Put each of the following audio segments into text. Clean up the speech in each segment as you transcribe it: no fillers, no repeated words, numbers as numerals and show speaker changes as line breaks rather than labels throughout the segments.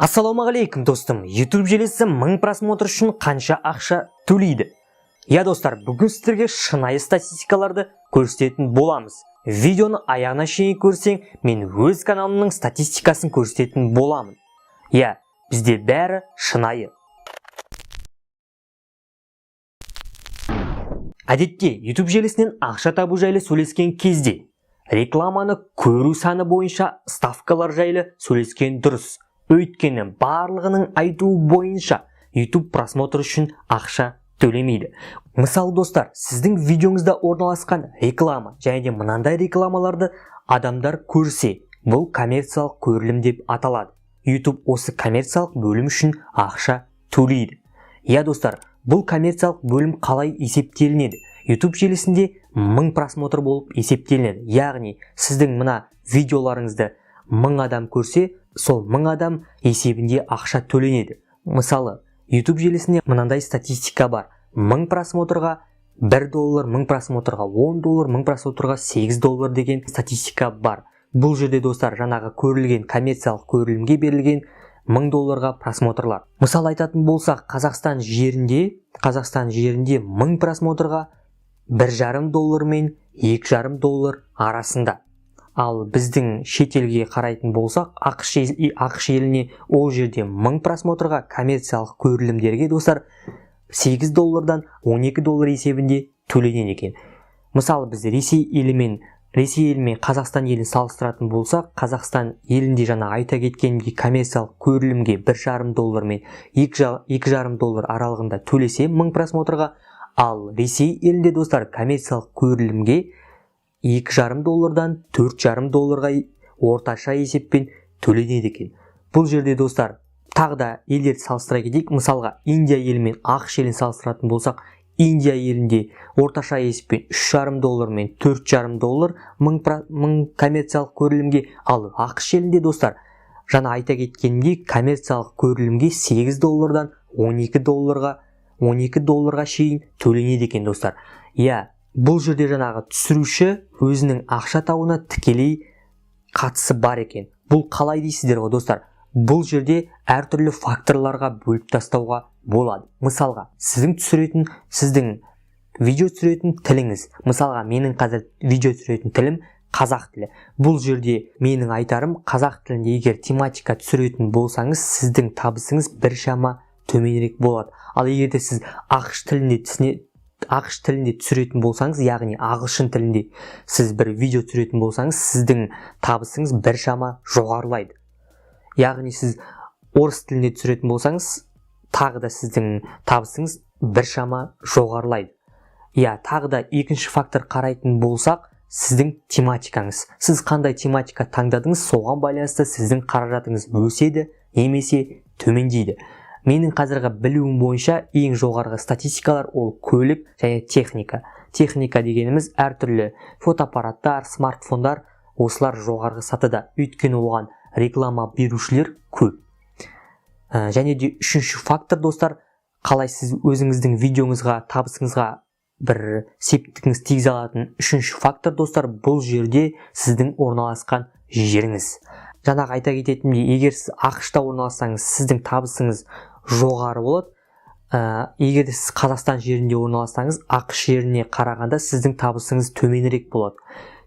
Ассалаумағалейкум достым, YouTube желісі 1000 просмотр үшін қанша ақша төлейді? Я достар, бүгін сіздерге шынайы статистикаларды көрсететін боламыз. Видеоны аяғына шейін көрсең, мен өз каналымның статистикасын көрсететін боламын. Я, бізде бәрі шынайы. Әдетте, YouTube желісінен ақша табу жайлы сөйлескен кезде, рекламаны көру саны бойынша ставкалар жайлы сөйлескен дұрыс. Өйткені барлығының айтуы бойынша YouTube просмотр үшін ақша төлемейді. Мысалы достар, сіздің видеоңызда орналасқан реклама және де мынандай рекламаларды адамдар көрсе, бұл коммерциялық көрілім деп аталады. YouTube осы коммерциялық бөлім үшін ақша төлейді. Я достар, бұл коммерциялық бөлім қалай есептелінеді? YouTube желісінде 1000 просмотр болып есептелінеді. Яғни, сіздің мына видеоларыңызды 1000 адам көрсе, сол 1000 адам есебінде ақша төленеді. Мысалы, YouTube желісінде мынандай статистика бар. 1000 просмотрға $1, 1000 просмотрға $10, 1000 просмотрға $8 деген статистика бар. Бұл жерде достар, жаңағы көрілген коммерциялық көрілімге берілген $1000 просмотрлар. Мысалы айтатын болсақ, Қазақстан жерінде 1000 просмотрға $1,5 мен $2,5 арасында. Ал біздің шетелге қарайтын болсақ, ақш еліне ол жерде 1000 просмотрға коммерциялық көрілімдерге достар $8-дан $12 есебінде төленеді екен. Мысалы біз Ресей елімен Қазақстан елін салыстыратын болсақ, Қазақстан елінде жаңа айта кеткенімдей коммерциялық көрілімге $1,5 мен $2,5 аралығында төлесе 1000 просмотрға, ал Ресей елінде достар коммерциялық көрілімге $2,5-дан $4,5-ға орташа есеппен төленеді екен. Бұл жерде достар, тағы да елдерді салыстыра кетейік. Мысалға, Индия елі мен ақш елін салыстыратын болсақ, Индия елінде орташа есеппен $3,5 мен $4,5 1000 коммерциялық көрілімге, ал ақш елінде достар, жаңа айта кеткенімдей коммерциялық көрілімге $8-дан $12-ға шейін төленеді екен достар. Я, бұл жерде жаңағы түсіруші өзінің ақша табуына тікелей қатысы бар екен. Бұл қалай дейсіздер ғой достар? Бұл жерде әртүрлі факторларға бөліп тастауға болады. Мысалға, сіздің видео түсіретін тіліңіз. Мысалға, менің қазір видео түсіретін тілім қазақ тілі. Бұл жерде менің айтарым, қазақ тілінде егер тематика түсіретін болсаңыз, сіздің табысыңыз біршама төменірек болады. Ал егерде сіз ақш тілінде түсіретін болсаңыз, яғни ағылшын тілінде сіз бір видео түсіретін болсаңыз, сіздің табысыңыз біршама жоғарылайды. Яғни сіз орыс тілінде түсіретін болсаңыз, тағы да сіздің табысыңыз біршама жоғарылайды. Я, тағы да екінші фактор қарайтын болсақ, сіздің тематикаңыз. Сіз қандай тематика таңдадыңыз, соған байланысты сіздің қаражатыңыз өседі, немесе төмендейді. Менің қазіргі білуім бойынша ең жоғарғы статистикалар ол көлік және техника. Техника дегеніміз әртүрлі фотоаппараттар, смартфондар, осылар жоғарғы сатыда. Өйткені оған реклама берушілер көп. Және де үшінші фактор достар, қалай сіз өзіңіздің видеоңызға, табысыңызға бір септігіңіз тигізе алатын үшінші фактор достар, бұл жерде сіздің орналасқан жеріңіз. Жаңағы айта кететіндей, егер сіз ақшта орналассаңыз, сіздің табысыңыз жоғары болады. Егер сіз Қазақстан жерінде орналассаңыз, ақш жеріне қарағанда сіздің табысыңыз төменірек болады.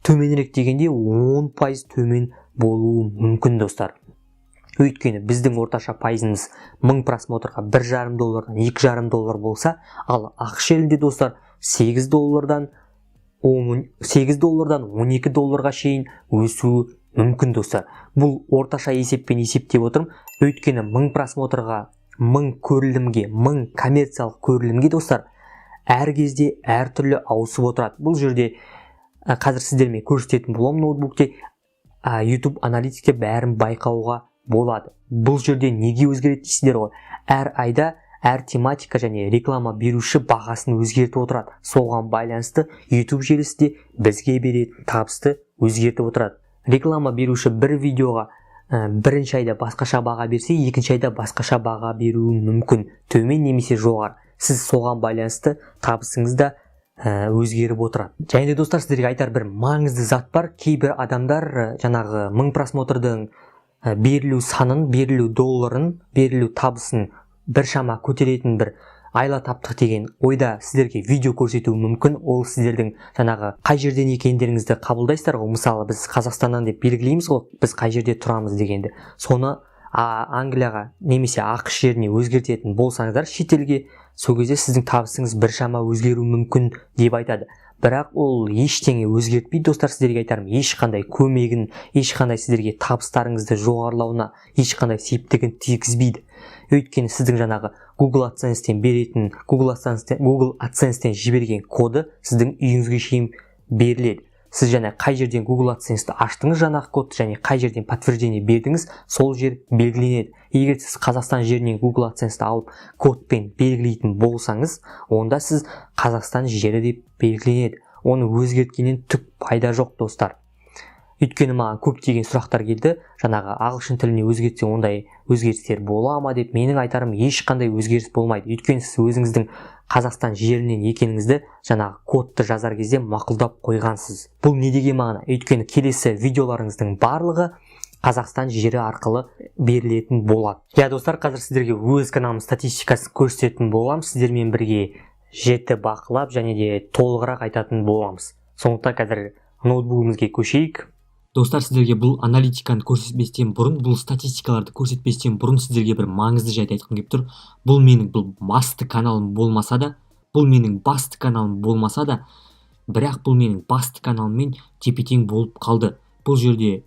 Төменірек дегенде 10% төмен болуы мүмкін достар. Өйткені біздің орташа пайызымыз 1000 просмотрға $1,5-дан $2,5 болса, ал ақш елінде достар $8-дан $12-ға шейін өсуі мүмкін достар. Бұл орташа есеппен есептеп отырмын. Өйткені 1000 просмотрға, 1000 көрілімге, 1000 коммерциялық көрілімге достар, әр кезде әртүрлі ауысып отырады. Бұл жерде қазір сіздермен көрсететін боламын ноутбукте, YouTube аналитикте бәрін байқауға болады. Бұл жерде неге өзгереді дейсіздер ғой? Әр айда әр тематика және реклама беруші бағасын өзгертіп отырады. Соған байланысты YouTube желісі де бізге беретін табысты өзгертіп отырады. Реклама беруші бір видеоға бірінші айда басқаша баға берсе, екінші айда басқаша баға беруі мүмкін, төмен немесе жоғары. Сіз соған байланысты табысыңыз да өзгеріп отырады. Және де достар, сіздерге айтар бір маңызды зат бар. Кейбір адамдар жаңағы 1000 просмотрдың берілу санын, берілу долларын, берілу табысын біршама көтеретін бір айла таптық деген ойда сіздерге видео көрсетуі мүмкін. Ол сіздердің жаңағы қай жерден екендеріңізді қабылдайсыздар ғой. Мысалы біз Қазақстаннан деп белгілейміз ғой, біз қай жерде тұрамыз дегенді. Соны Англияға немесе ақш жеріне өзгертетін болсаңыздар шетелге, сол кезде сіздің табысыңыз біршама өзгеруі мүмкін деп айтады. Бірақ ол ештеңе өзгертпейді достар. Сіздерге айтарым, ешқандай көмегін, ешқандай сіздерге табыстарыңызды жоғарылауына ешқандай септігін тигізбейді. Өйткені сіздің жаңағы Google AdSense-тен беретін, Google AdSense-тен жіберген коды сіздің үйіңізге шейін беріледі. Сіз және қай жерден Google AdSense-ті аштыңыз жаңағы кодты, және қай жерден подтверждение бердіңіз, сол жер белгіленеді. Егер сіз Қазақстан жерінен Google AdSense-ті алып кодпен белгілейтін болсаңыз, онда сіз Қазақстан жері деп белгіленеді. Оны өзгерткеннен түк пайда жоқ достар. Өйткені маған көптеген сұрақтар келді, жаңағы ағылшын тіліне өзгертсең ондай өзгерістер бола ма деп. Менің айтарым, ешқандай өзгеріс болмайды. Өйткені сіз өзіңіздің Қазақстан жерінен екеніңізді жаңағы кодты жазар кезде мақұлдап қойғансыз. Бұл не деген мағына? Өйткені келесі видеоларыңыздың барлығы Қазақстан жері арқылы берілетін болады. Достар, қазір сіздерге өз каналымның статистикасын көрсететін боламыз. Сіздермен бірге жіті бақылап және де толығырақ айтатын боламыз. Сондықтан қазір ноутбугымызға көшейік. Достар, сіздерге бұл аналитиканы көрсетпестен бұрын, бұл статистикаларды көрсетпестен бұрын сіздерге бір маңызды жайт айтқым келіп тұр. Бұл менің басты каналым болмаса да, бірақ бұл менің басты каналыммен тепе-тең болып қалды. Бұл жерде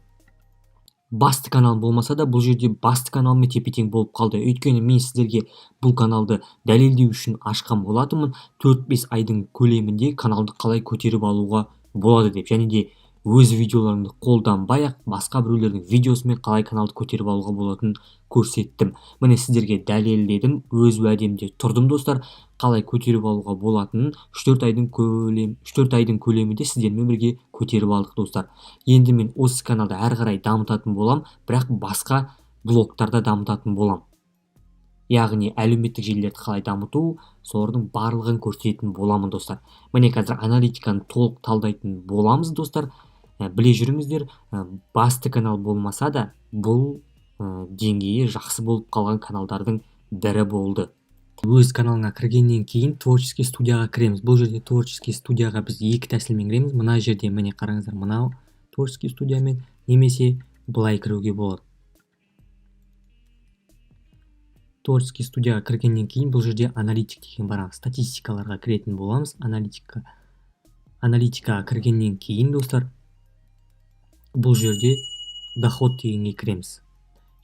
басты каналым болмаса да, бұл жерде басты каналыммен тепе-тең болып қалды. Өйткені мен сіздерге бұл каналды дәлелдеу үшін ашқан болатынмын. 4-5 айдың көлемінде каналды қалай көтеріп алуға болады деп, және де өз видеоларымды қолданбай-ақ басқа біреулердің видеосымен қалай каналды көтеріп алуға болатынын көрсеттім. Міне сіздерге дәлелдедім, өз уәдемде тұрдым достар. Қалай көтеріп алуға болатынын 3-4 айдың көлемінде сіздермен бірге көтеріп алдық достар. Енді мен осы каналды әрі қарай дамытатын болам, бірақ басқа блогтарда дамытатын болам. Яғни әлеуметтік желілерді қалай дамыту, солардың барлығын көрсететін боламын достар. Міне қазір аналитиканы толық талдайтын боламыз достар. Біле жүріңіздер, басты канал болмаса да, бұл деңгейі жақсы болып қалған каналдардың бірі болды. Өз каналыңа кіргеннен кейін творческий студияға кіреміз. Бұл жерде творческий студияға біз екі тәсілмен кіреміз. Мына жерде міне қараңыздар, мынау творческий студиямен, немесе былай кіруге болады. Творческий студияға кіргеннен кейін бұл жерде аналитик деген бар, статистикаларға кіретін боламыз. Аналитикаға кіргеннен кейін достар, бұл жерде доход дегенге кіреміз.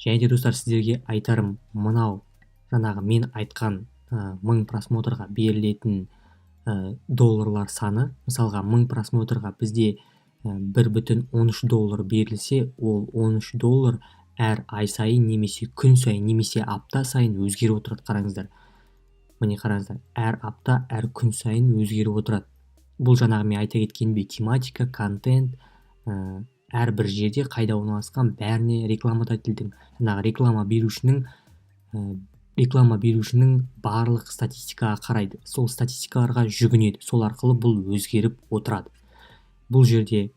Және де достар, сіздерге айтарым, мынау жаңағы мен айтқан 1000 просмотрға берілетін долларлар саны, мысалға 1000 просмотрға бізде $1,13 берілсе, ол $13 әр ай сайын, немесе күн сайын, немесе апта сайын өзгеріп отырады. Қараңыздар. Міне қараңыздар, әр апта, әр күн сайын өзгеріп отырады. Бұл жаңағы мен айта кеткенім, тематика, контент, әрбір жерде қайда орналасқан бәріне рекламодательдің, жаңағы реклама берушінің барлық статистикаға қарайды. Сол статистикаларға жүгінеді. Сол арқылы бұл өзгеріп отырады. Бұл жерде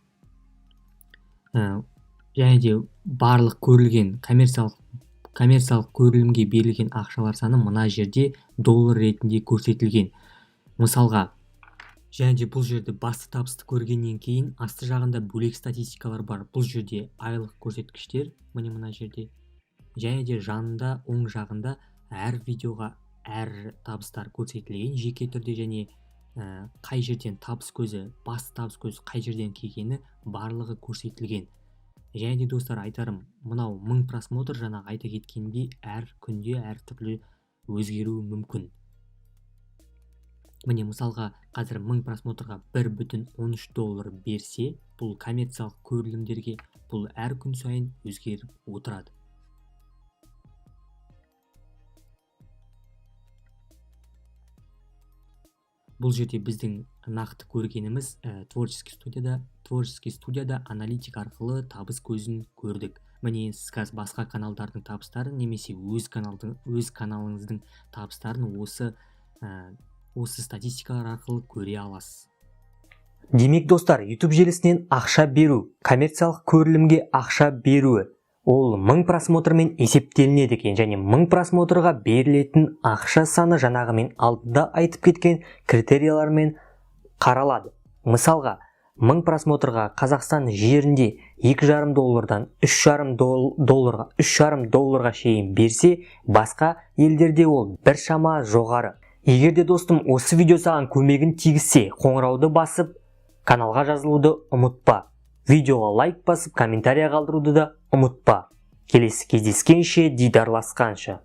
және де барлық көрілген коммерциялық көрілімге берілген ақшалар саны мына жерде доллар ретінде көрсетілген. Мысалға, және де бұл жерде басты табысты көргеннен кейін асты жағында бөлек статистикалар бар. Бұл жерде айлық көрсеткіштер, мына жерде, және де жанында оң жағында әр видеоға әр табыстар көрсетілген жеке түрде, және қай жерден табыс көзі, басты табыс көзі қай жерден келгені барлығы көрсетілген. Және де достар, айтарым, мынау 1000 просмотр жаңағы айта кеткендей әр күнде әр түрлі өзгеруі мүмкін. Міне мысалға, қазір 1000 просмотрға $1,13 берсе, бұл коммерциялық көрілімдерге бұл әр күн сайын өзгеріп отырады. Бұл жерде біздің нақты көргеніміз творческий студияда аналитик арқылы табыс көзін көрдік. Міне сіз қазір басқа каналдардың табыстарын, немесе өз каналыңыздың табыстарын осы статистикалар арқылы көре аласыз. Демек достар, YouTube желісінен ақша беру, коммерциялық көрілімге ақша беруі, ол 1000 просмотрмен есептелінеді екен, және 1000 просмотрға берілетін ақша саны жаңағымен алдында айтып кеткен критериялармен қаралады. Мысалға, 1000 просмотрға Қазақстан жерінде $2,5 $3,5 шейін берсе, басқа елдерде ол біршама жоғары. Егерде достым осы видео саған көмегін тигізсе, қоңырауды басып, каналға жазылуды ұмытпа. Видеоға лайк басып, комментария қалдыруды да ұмытпа. Келесі кездескенше, дидарласқанша.